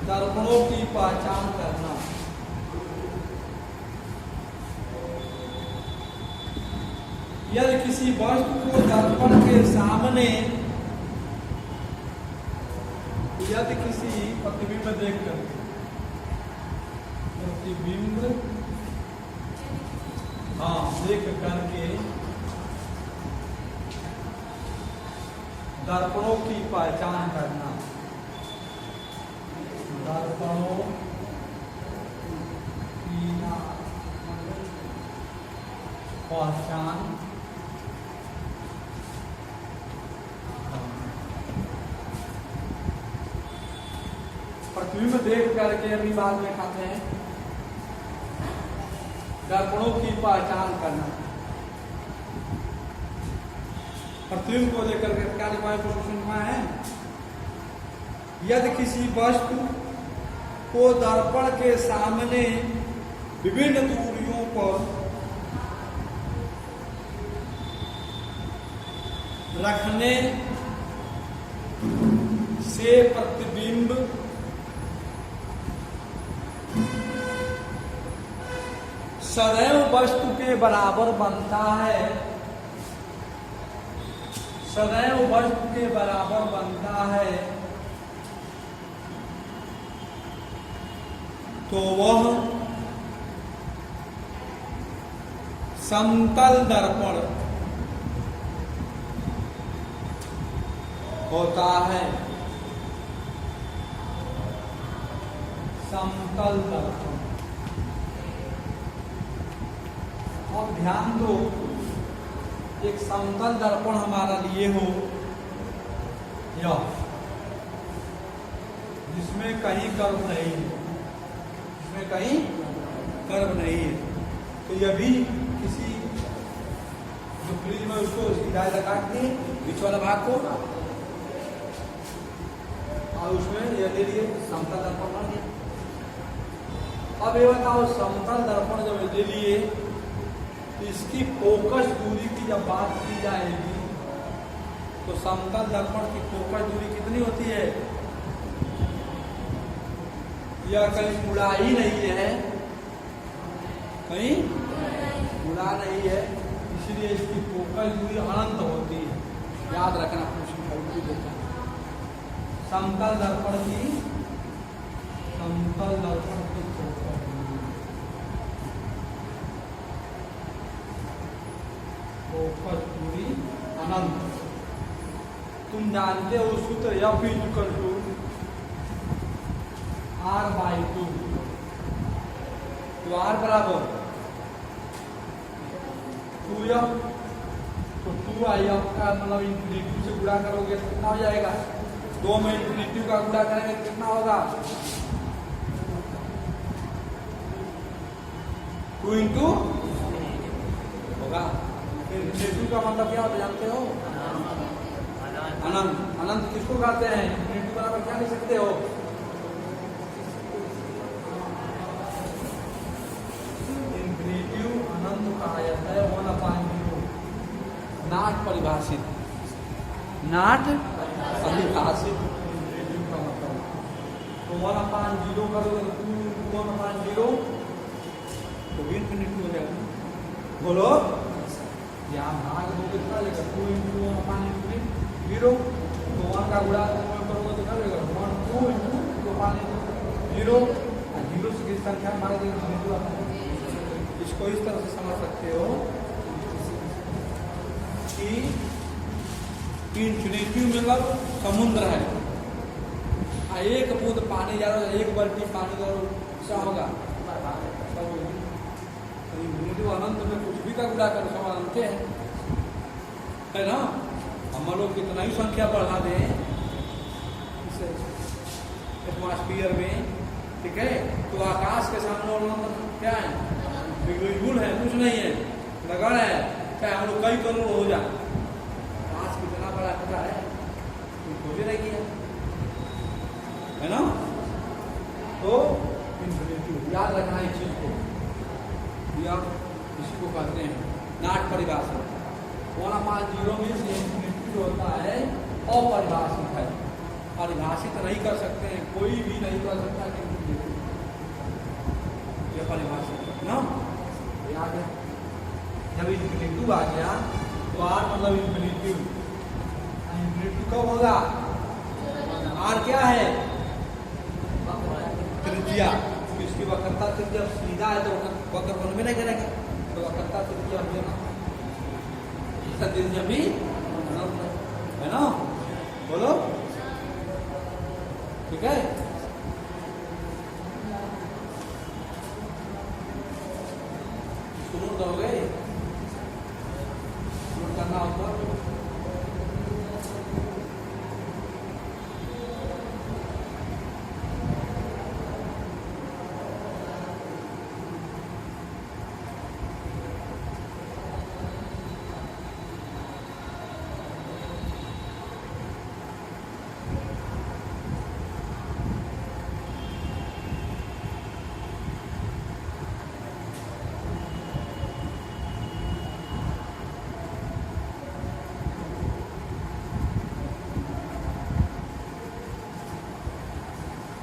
दर्पणों की पहचान करना। यदि किसी वस्तु को दर्पण के सामने, यदि किसी प्रतिबिंब देखकर, प्रतिबिंब देख करके दर्पणों की पहचान करना, दर्पणों की पहचान प्रतिबिंब देख करके अभी बाद में खाते हैं दर्पणों की पहचान करना। प्रतिबिंब को लेकर के क्या लिखा है, क्वेश्चन में है, यदि किसी वस्तु को दर्पण के सामने विभिन्न दूरियों पर रखने से प्रतिबिंब सदैव वस्तु के बराबर बनता है, सदैव वस्तु के बराबर बनता है, तो वह समतल दर्पण होता है, समतल दर्पण। और ध्यान दो, एक समतल दर्पण हमारा लिए हो यह, जिसमें कहीं कर्व नहीं है, जिसमें कहीं कर्व नहीं है, तो यह भी किसी जो फ्रिज में उसको सीधा काट दिए बीच वाला भाग को, और उसमें यह ले लिए समतल दर्पण बन गया। अब ये बताओ, समतल दर्पण जब ले लिए तो इसकी फोकस दूरी की जब बात की जाएगी तो समतल दर्पण की फोकस दूरी कितनी होती है? यह कहीं उड़ा ही नहीं है, कहीं उड़ा नहीं है, इसलिए इसकी फोकस दूरी अनंत होती है। याद रखना, समतल दर्पण की, समतल दर्पण की फोकस दूरी अनंत। तुम जानते हो सूत्र F इक्वल टू R/2, तो R बराबर 2F, तो 2IF का मतलब इंफिनिटी से गुणा करोगे तो कितना हो जाएगा? 2 में इंफिनिटी का गुणा करेंगे कितना होगा? 2 इंटू होगा। इंफिनिटी का मतलब क्या होता जानते हो? अनंत। अनंत किसको कहते हैं? इंफिनिटी बराबर क्या लिख सकते हो? इंफिनिटी अनंत कहा जाता है 1/0, नॉट परिभाषित, नॉट परिभाषित इंफिनिटी का मतलब। तो 1/0 करोगे तो 2 इंटू 1/0 तो इंफिनिटी हो जाएगा। बोलो, यहाँ भाग दो कितना लेगा? 2 इंटू 1/0, तो 1 का गुणा करोगे तो क्या लेगा? 1 2 इंटू 2/0, और 0 से किस संख्या में भाग देगा? इसको इस तरह से समझ सकते हो कि इंफिनिटी मतलब समुद्र है, एक बूंद पानी जा रहा है, एक बाल्टी पानी जा रहा क्या होगा? अनंत में कुछ भी का गुणा करो सब अनंत है ना। हम लोग कितना ही संख्या बढ़ा दें एटमॉस्फेयर में, ठीक है, तो आकाश के सामने अनंत क्या है? बिल्कुल है, कुछ नहीं है, लगड़ है, चाहे हम लोग कई करोड़ हो जाए, आकाश कितना बड़ा खतरा है खोजे रहेगी है ना। तो इंफिनिटी याद रखना इस चीज को, या इसी को कहते हैं नॉट परिभाषित। 1/0 में इंफिनिटी होता है अपरिभाषित है, परिभाषित नहीं कर सकते हैं, कोई भी नहीं कर सकता कि ये परिभाषित है ना। आ गया, जब इंफिनिटिव आ गया तो आर मतलब इंफिनिटिव, इंफिनिटिव कब होगा? आर क्या है? त्रिज्या। इसकी वक्रता त्रिज्या सीधा है तो वक्र बनवे नहीं करेगा, तो वक्रता त्रिज्या हो ना, त्रिज्या भी है ना। बोलो ठीक है। शुरू करोगे, शुरू करना होगा।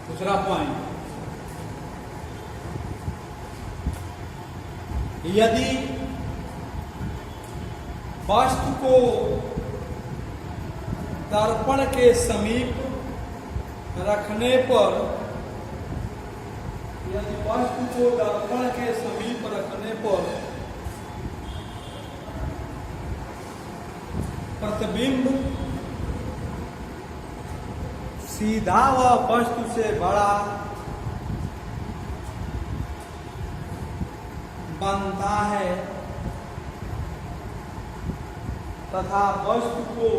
दूसरा पॉइंट, यदि वस्तु को दर्पण के समीप रखने पर, यदि वस्तु को दर्पण के समीप रखने पर प्रतिबिंब सीधा व वस्तु से बड़ा बनता है तथा वस्तु को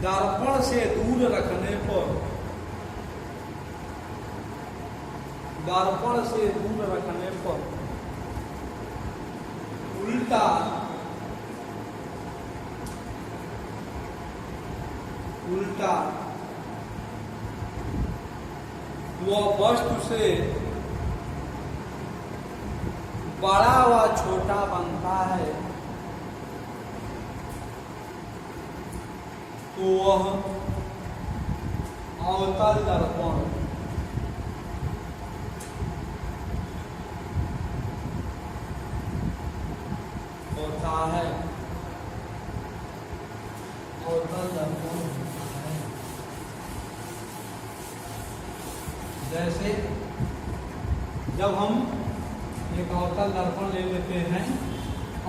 दर्पण से दूर रखने पर, दर्पण से दूर रखने पर उल्टा उल्टा वह वस्तु से बड़ा व छोटा बनता है तो वह अवतल दर्पण होता है, अवतल दर्पण। जैसे जब हम एक अवतल दर्पण ले लेते हैं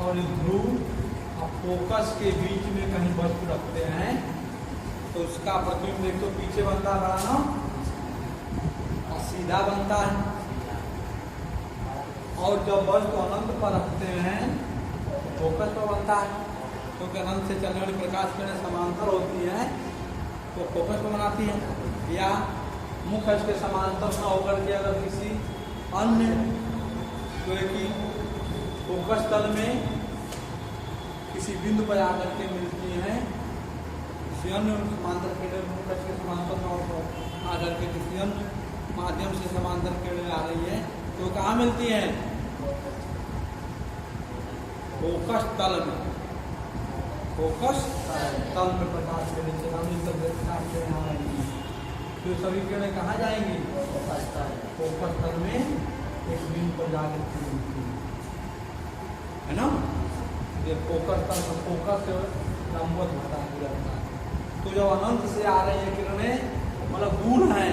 और ध्रुव और फोकस के बीच में कहीं वस्तु रखते हैं तो उसका प्रतिबिंब एक तो पीछे बनता है बड़ा ना और सीधा बनता है, और जब वस्तु अनंत पर रखते हैं तो फोकस पर बनता है, क्योंकि अनंत से चलने वाली प्रकाश किरणें समांतर होती है तो फोकस पर बनाती है, या मुख्य इसके समांतर न होकर के अगर किसी अन्य कि फोकस तल में किसी बिंदु पर आकर के मिलती है, किसी अन्य समांतर किरण मुख्य के समांतर न आकर के किसी अन्य माध्यम से समांतर किरण आ रही है तो कहाँ मिलती है? फोकस तल में, फोकस तल में प्रकाश किरण से प्रकाश किरण आ रही है तो सभी किरणें कहाँ जाएंगी? फोकस तल में एक बिंदु पर जाकर मिलती है ना। ये फोकस तल में फोकस से लंबवत होता है। तो जब अनंत से आ रही है किरणें मतलब दूर हैं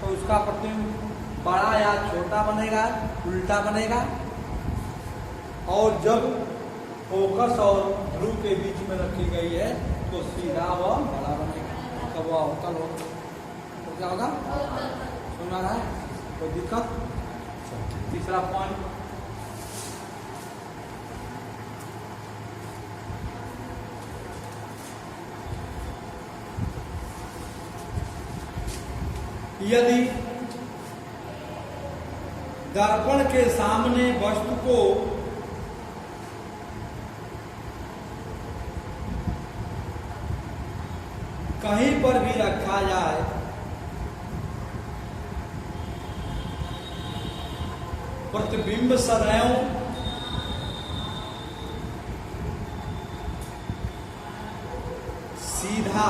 तो उसका प्रतिबिंब बड़ा या छोटा बनेगा, उल्टा बनेगा, और जब फोकस और ध्रुव के बीच में रखी गई है तो सीधा व बड़ा बनेगा, तब वह अवतल होगा। तो क्या होगा? सुना रहा है? कोई दिक्कत? तीसरा पॉइंट, यदि दर्पण के सामने वस्तु को कहीं पर भी रखा जाए प्रतिबिंब सदैव सीधा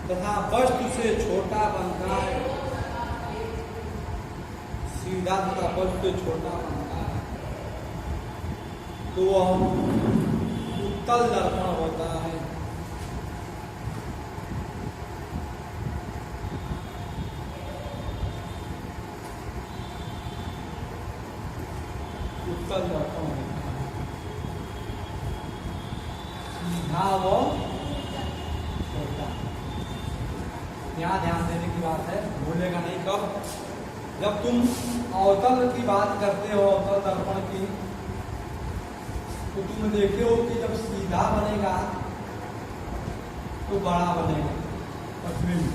तथा वस्तु से छोटा बनता है, सीधा तथा वस्तु से छोटा बनता है, तो वह उत्तल दर्पण होता है। उत्तल दर्पण होता है, सीधा वो छोटा। यहाँ ध्यान देने की बात है, भूलेगा नहीं। कब? जब तुम अवतल की बात करते हो, अवतल दर्पण की, तो तुम देखे हो कि जब सीधा बनेगा तो बड़ा बनेगा, प्रतिबिंब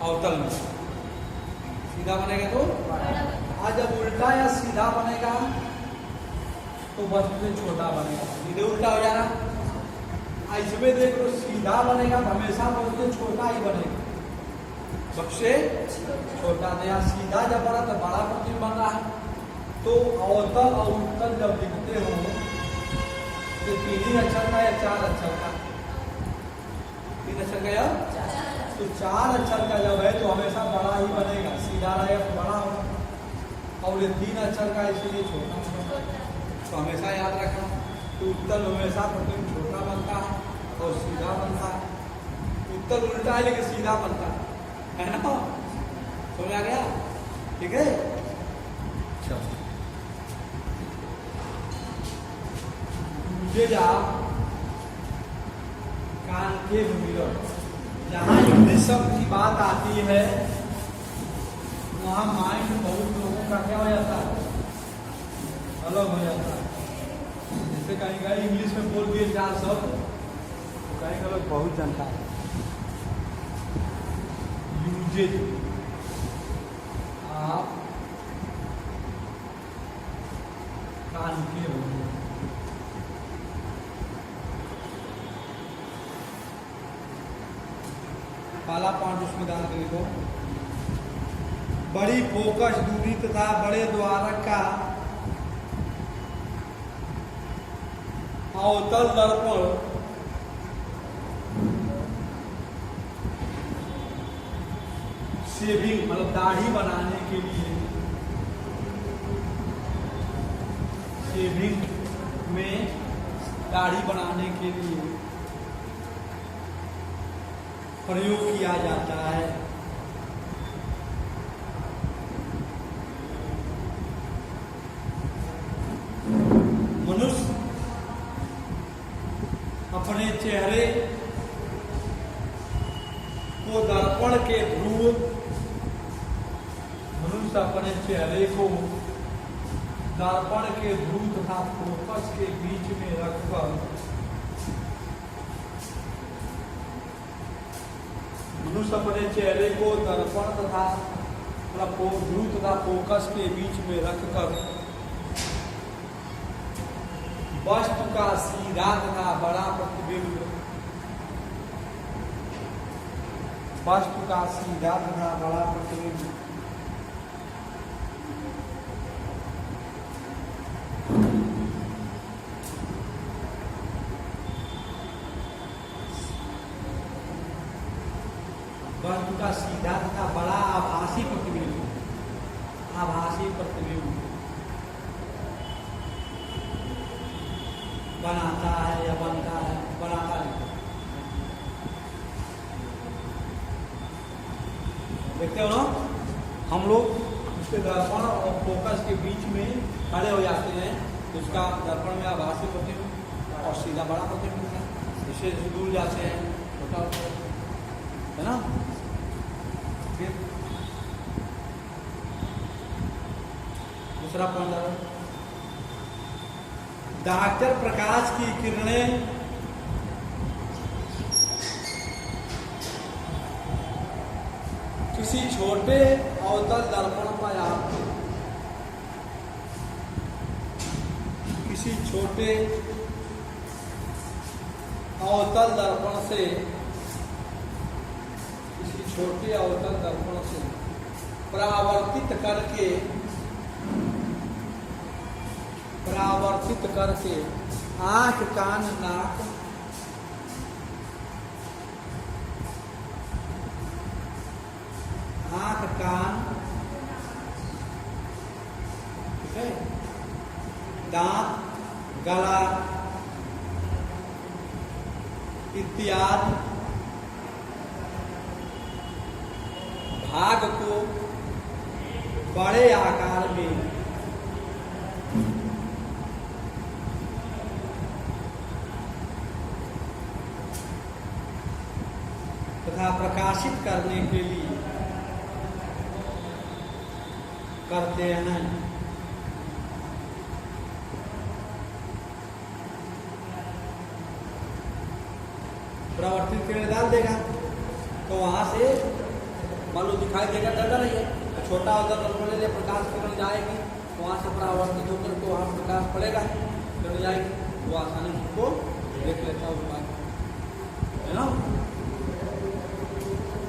अवतल में सीधा बनेगा तो बड़ा, और जब उल्टा या सीधा बनेगा तो वस्तु से छोटा बनेगा। सीधे उल्टा हो जाना, इसमें देख लो, सीधा बनेगा तो हमेशा वस्तु से छोटा ही बनेगा, सबसे छोटा। तो यहाँ सीधा जब बना तो बड़ा प्रतिबिंब बन रहा है। तो अवतल और उत्तल जब लिखते हो तो 3 अक्षर का या 4 अक्षर का? 3 अक्षर का या? तो 4 अक्षर का जब है तो हमेशा बड़ा ही बनेगा, सीधा रहेगा तो बड़ा होगा, और ये 3 अक्षर का इसलिए छोटा होगा। तो हमेशा याद रखना, तो उत्तल हमेशा प्रतिबिंब छोटा बनता है और सीधा बनता है। उत्तल उल्टा है लेकिन सीधा बनता है ना? समझ आ गया? ठीक है। जा कॉन्केव मिरर, जहाँ प्रिज्म की बात आती है वहाँ माइंड बहुत लोगों का क्या हो जाता है, अलग हो जाता है। जैसे कहीं कहीं इंग्लिश में बोल दिए 4 शब्द, तो कहीं का लोग बहुत जानता है। यूजेज आप कॉन्केव काला 5 उसमें दान करें तो बड़ी फोकस दूरी तथा बड़े द्वारक का अवतल दर्पण शेविंग मतलब दाढ़ी बनाने के लिए, शेविंग में दाढ़ी बनाने के लिए प्रयोग किया जाता है। मनुष्य अपने चेहरे को दर्पण के ध्रुव, मनुष्य अपने चेहरे को दर्पण के ध्रुव तथा फोकस के बीच में रखकर मनुष्य अपने चेहरे को दर्पण तथा ध्रुव तथा फोकस के बीच में रखकर वस्तु का सीधा तथा बड़ा प्रतिबिंब, वस्तु का सीधा तथा बड़ा प्रतिबिंब वस्तु का सीधा तथा बड़ा आभासी प्रतिबिंब, आभासी प्रतिबिंब बनाता है या बनता है, बनाता है। देखते हो ना, हम लोग उसके दर्पण और फोकस के बीच में खड़े हो जाते हैं, तो उसका दर्पण में आभासी प्रतिबिंब और सीधा बड़ा प्रतिबिंब है। इससे दूर जाते हैं छोटा है ना। दूसरा पॉइंट, डॉक्टर प्रकाश की किरणें किसी छोटे अवतल दर्पण पर आते, किसी छोटे अवतल दर्पण से, किसी छोटे अवतल दर्पण से परावर्तित करके आंख कान नाक, आंख कान, ठीक है, दांत, गला इत्यादि भाग को बड़े आकार में तथा प्रकाशित करने के लिए करते हैं। परावर्तित किरण डाल देगा तो वहां से मान लो दिखाई देगा, डर रही है तो छोटा होगा तो पड़े लिए प्रकाश किरण जाएगी, वहां से परावर्तित होकर तो वहां प्रकाश पड़ेगा, किरण जाएगी, वो आसानी से उसको देख लेता उपाय है ना।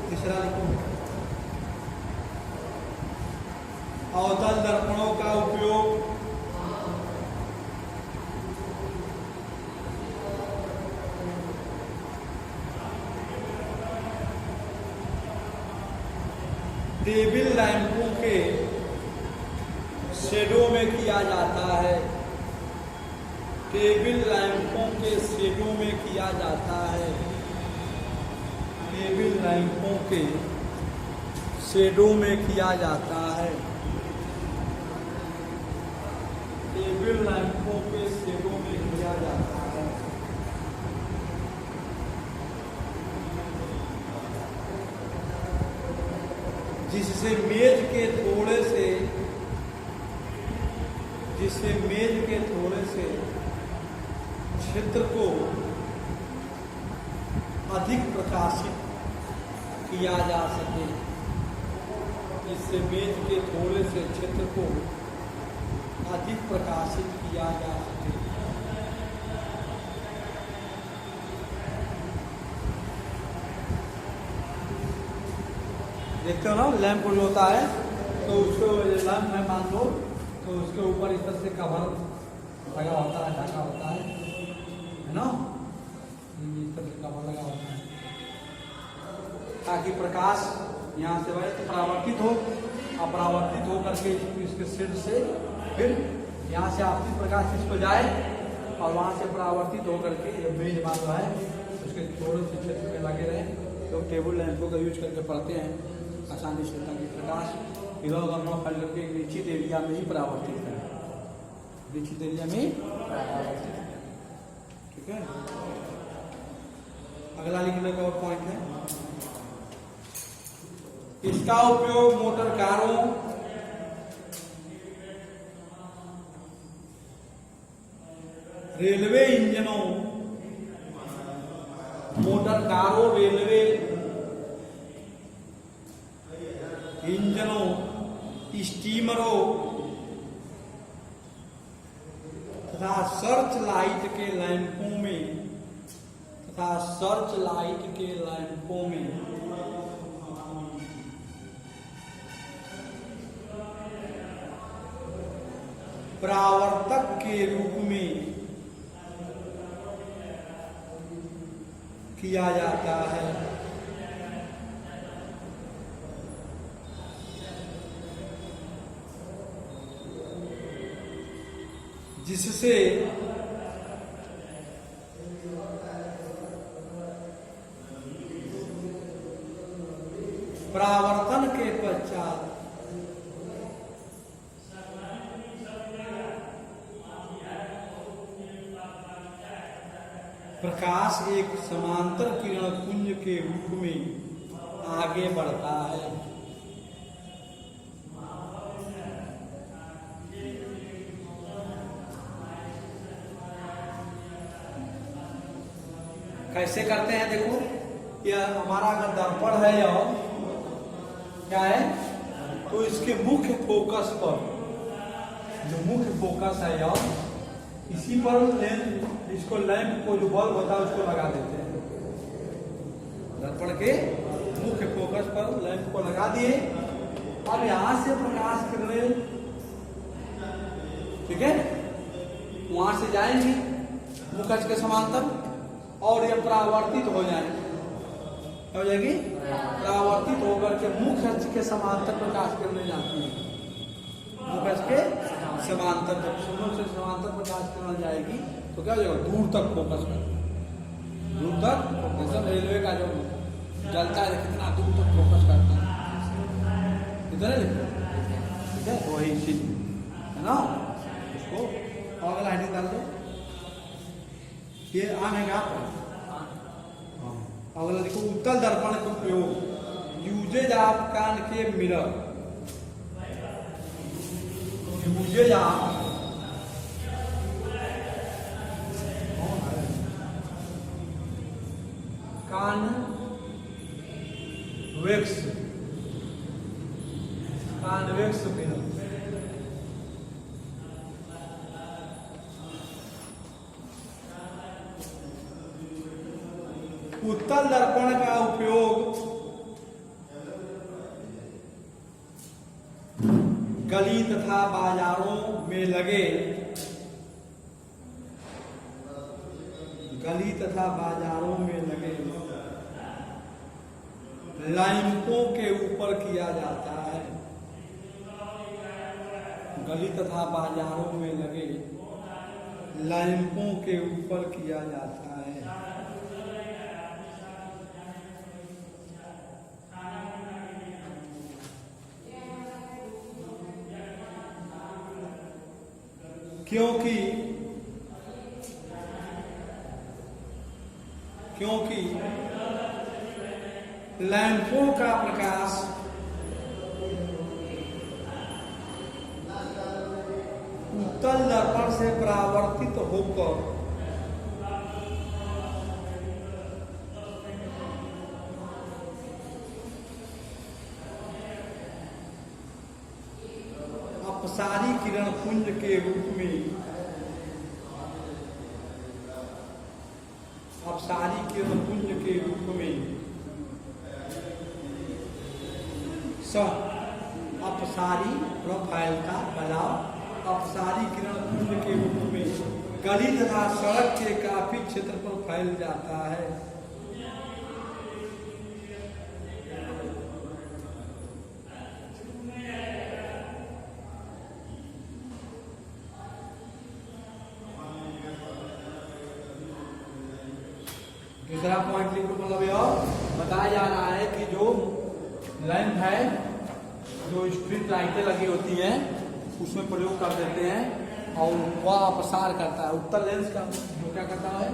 तीसरा लिखो, अवतल दर्पणों का उपयोग टेबल लैंपों के शेडो में किया जाता है, टेबल लैंपों के शेडो में किया जाता है, टेबल लैंपों के शेडो में किया जाता है, टेबल लैंपों के शेडो में किया जाता है। जिससे मेज के थोड़े से, जिससे मेज के थोड़े से क्षेत्र को अधिक प्रकाशित किया जा सके, जिससे मेज के थोड़े से क्षेत्र को अधिक प्रकाशित किया जा सके। देखते हो ना, लैंप जो होता है तो उसको लैंप में मान लो तो उसके ऊपर इस तरह से कवर लगा होता है, ढका होता है ना, इस तरह से कवर लगा होता है ताकि प्रकाश यहाँ से वह तो परावर्तित हो, अपरावर्तित हो करके इसके सिर से फिर यहाँ से आपसी प्रकाश इसको जाए और वहाँ से परावर्तित होकर के ये मेज मान रहा है उसके थोड़े से क्षेत्र में लगे रहे। तो टेबल लैंपों का यूज करके पढ़ते हैं आसानी से, ताकि प्रकाश इधर उधर न फैल करके एक निश्चित एरिया में ही परावर्तित है, निश्चित एरिया में परावर्तित है। ठीक है, अगला लिखने का और पॉइंट है, इसका उपयोग मोटर कारों, रेलवे इंजनों, मोटर कारों, रेलवे इंजनों, स्टीमरों तथा सर्च लाइट के लैंपों में, तथा सर्च लाइट के लैंपों में परावर्तक के रूप में किया जाता है। जिससे परावर्तन के पश्चात प्रकाश एक समांतर किरण पुंज के रूप में आगे बढ़ता है। कैसे करते हैं देखो, यह हमारा अगर दर्पण है या क्या है तो इसके मुख्य फोकस पर, जो मुख्य फोकस है या इसी पर लेंस, इसको लैंप को जो बल्ब होता है उसको लगा देते हैं। दर्पण के मुख्य फोकस पर लैंप को लगा दिए, अब यहां से प्रकाश किरणें, ठीक है, वहां से जाएंगी मुख अक्ष के समांतर, और ये परावर्तित हो जाएगी, हो जाएगी परावर्तित होकर के मुख अक्ष के समांतर प्रकाश किरणें जाती है। मुख अक्ष के समांतर, जब मुख से समांतर प्रकाश किरण जाएगी तो क्या हो जाएगा, दूर तक फोकस कर, दूर तक। जैसे रेलवे का जो जलता है कितना दूर तक फोकस करता है, इधर ठीक है, वही चीज है ना। उसको अगला हेडिंग डाल दो, ये आनेगा हाँ। अगला देखो, उत्तल दर्पण का उपयोग, usages of concave mirror, usages of convex mirror. उत्तल दर्पण का उपयोग गली तथा बाजारों में लगे, गली तथा बाजारों में लगे लैंपों के ऊपर किया जाता है। गली तथा बाजारों में लगे लैंपों के ऊपर किया जाता है। क्योंकि लैंपों का प्रकाश उत्तल दर्पण से परावर्तित होकर अपसारी किरण पुंज के रूप में, अपसारी किरण पुंज के रूप में अपसारी प्रोफाइल का बदलाव, अपसारी किरण पुंज के रूप में गली तथा सड़क के काफी क्षेत्र पर फैल जाता है। दूसरा पॉइंट लिखो, मतलब यह बताया जा रहा है कि जो लैंप है, जो स्ट्रीट लाइटें लगी होती हैं उसमें प्रयोग कर देते हैं और वह अपसार करता है। उत्तल लेंस का जो क्या करता है,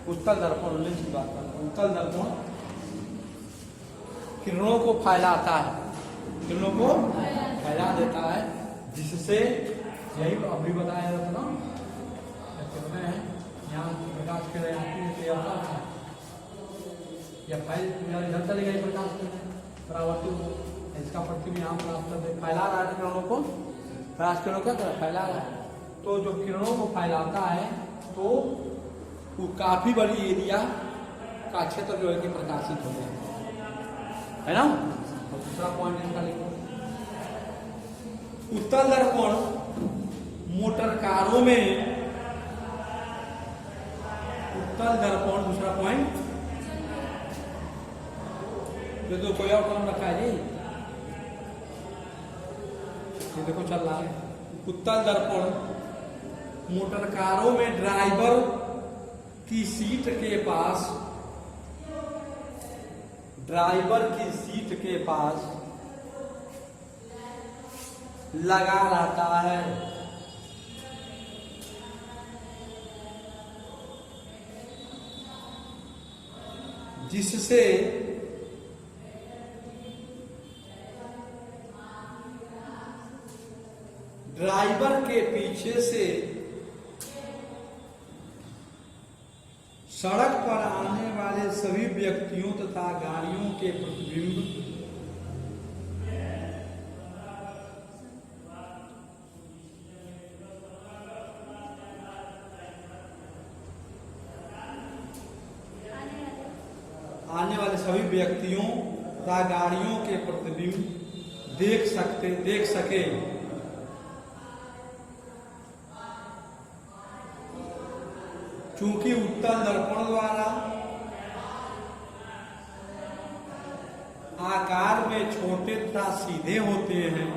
उत्तल दर्पण, लेंस की बात करता है, उत्तल दर्पण किरणों को फैलाता है, किरणों को फैला देता है, जिससे यही अभी बताया जाता ना, किरणें हैं यहाँ प्रकाश किरण आती है या फैल इधर चले गए प्रकाश किरण परावर्तित हो, इसका प्रतिबिंब यहाँ प्राप्त करते, फैला रहा है किरणों को, प्रकाश किरणों क्या कर फैला रहा है। तो जो किरणों को फैलाता है तो वो काफी बड़ी एरिया का क्षेत्र जो है कि प्रकाशित हो जाए, है ना। और दूसरा पॉइंट इनका लिखो, उत्तल दर्पण मोटर कारों में, उत्तल दर्पण दूसरा पॉइंट, ये तो कोई और काम रखा है जी, ये देखो चल रहा है। उत्तल दर्पण मोटर कारों में ड्राइवर की सीट के पास, ड्राइवर की सीट के पास लगा रहता है, जिससे ड्राइवर के पीछे से सड़क पर आने वाले सभी व्यक्तियों तथा गाड़ियों के प्रतिबिंब आने वाले सभी व्यक्तियों तथा गाड़ियों के प्रतिबिंब देख सके। चूंकि उत्तल दर्पण द्वारा आकार में छोटे तथा सीधे होते हैं,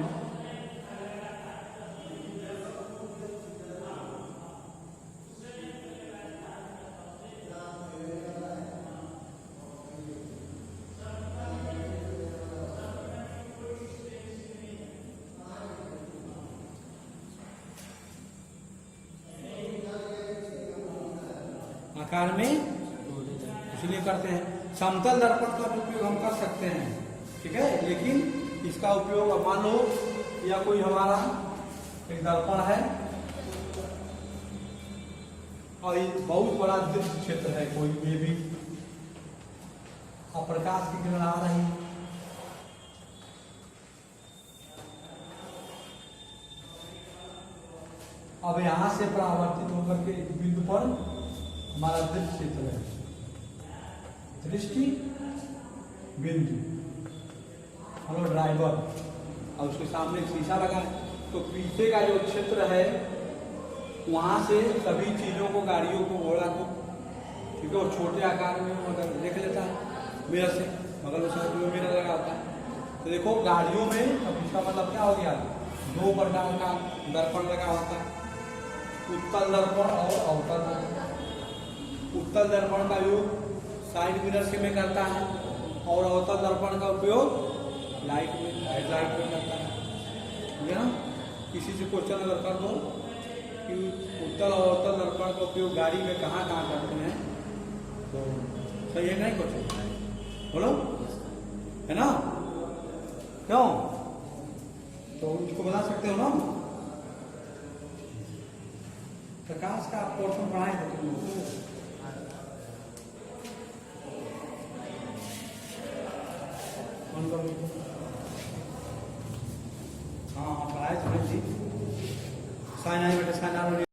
आकार में इसलिए करते हैं। समतल दर्पण का उपयोग हम कर सकते हैं, ठीक है, लेकिन इसका उपयोग अब मान लो या कोई हमारा एक दर्पण है और ये बहुत बड़ा दीर्घ क्षेत्र है, कोई में भी और प्रकाश की किरण आ रही है, अब यहां से परावर्तित होकर के एक बिंदु पर हमारा दृष्टि क्षेत्र है, दृष्टि बिंदु, हेलो ड्राइवर, और उसके सामने एक शीशा लगा है, तो पीछे का जो क्षेत्र है वहां से सभी चीजों को, गाड़ियों को, घोड़ा को, ठीक है, और छोटे आकार में अगर देख लेता है मिरर से, बगल में साइड में मिरर लगा होता है, तो देखो गाड़ियों में अब इसका मतलब क्या हो गया, दो प्रकार का दर्पण लगा होता है, उत्तल दर्पण और अवतल दर्पण। उत्तल दर्पण का उपयोग साइड मिरर से में करता है और अवतल दर्पण का उपयोग लाइट में, हेडलाइट में करता है, ठीक है ना। किसी से क्वेश्चन अगर कर दो कि उत्तल और अवतल दर्पण का उपयोग गाड़ी में कहाँ कहाँ करते हैं, तो सही है नहीं क्वेश्चन, बोलो, है ना, क्यों, तो इसको बता सकते हो ना। प्रकाश का पोर्शन पढ़ाए हाँ पढ़ाए, साइन आई बेटा, साइन आ